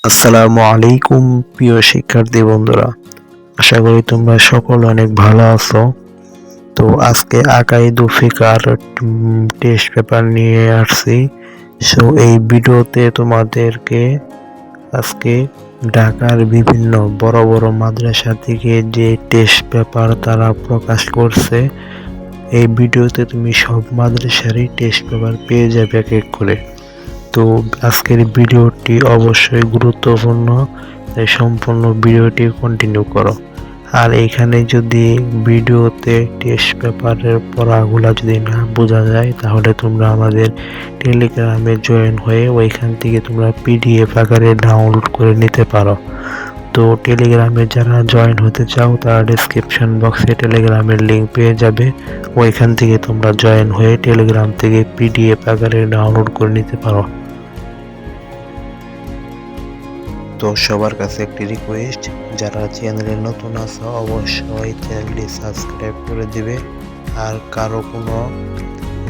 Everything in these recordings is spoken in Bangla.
আসসালামু আলাইকুম প্রিয় শিক্ষার্থী বন্ধুরা, আশা করি তোমরা সকল অনেক ভালো আছো। তো আজকে আকাইদু ফিকার টেস্ট পেপার নিয়ে আসছি। সো এই ভিডিওতে তোমাদেরকে আজকে ঢাকার বিভিন্ন বড় বড় মাদ্রাসা থেকে যে টেস্ট পেপার তারা প্রকাশ করছে, এই ভিডিওতে তুমি সব মাদ্রাসারই টেস্ট পেপার পেয়ে যাবে এক এক করে। তো আজকের ভিডিওটি অবশ্যই গুরুত্বপূর্ণ, তাই সম্পূর্ণ ভিডিওটি কন্টিনিউ করো। আর এখানে যদি ভিডিওতে টেস্ট পেপারের পড়াগুলো যদি না বোঝা যায়, তাহলে তোমরা আমাদের টেলিগ্রামে জয়েন হয়ে ওইখান থেকে তোমরা পিডিএফ আকারে ডাউনলোড করে নিতে পারো। তো টেলিগ্রামে যারা জয়েন হতে চাও তারা ডেসক্রিপশন বক্সে টেলিগ্রামের লিঙ্ক পেয়ে যাবে, ওইখান থেকে তোমরা জয়েন হয়ে টেলিগ্রাম থেকে পিডিএফ আকারে ডাউনলোড করে নিতে পারো। তো সবার কাছে একটি রিকোয়েস্ট, যারা চ্যানেলে নতুন আছো অবশ্যই চ্যানেলটি সাবস্ক্রাইব করে দিবে। আর কারো কোনো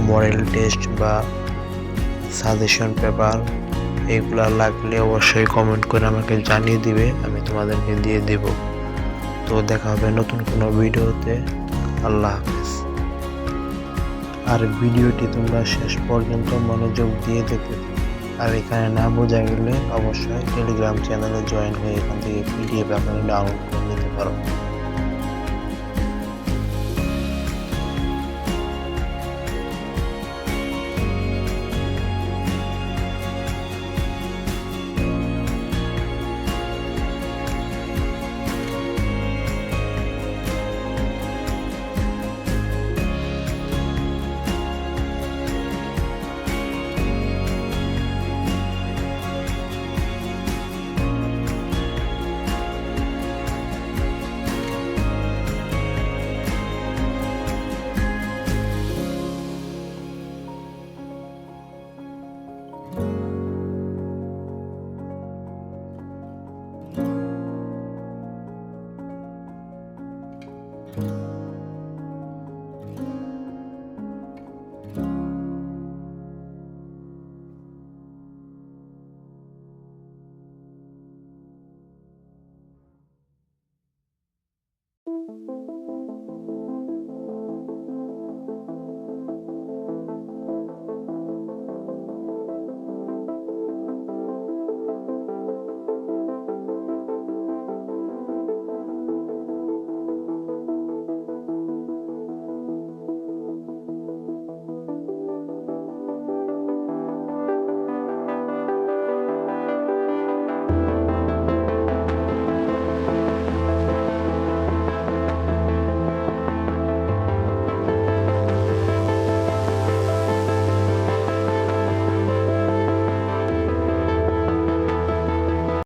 মডেল টেস্ট বা সাজেশন পেপার এগুলা লাগলে অবশ্যই কমেন্ট করে আমাকে জানিয়ে দিবে, আমি তোমাদেরকে দিয়ে দেব। তো দেখা হবে নতুন কোনো ভিডিওতে। আল্লাহ হাফেজ। আর ভিডিওটি তোমরা শেষ পর্যন্ত মনোযোগ দিয়ে দেখতে থাকো। আর এখানে না বোঝা গেলে অবশ্যই টেলিগ্রাম চ্যানেলে জয়েন হয়ে এখান থেকে পিডিএফ আকারে ডাউনলোড করে নিতে পারো।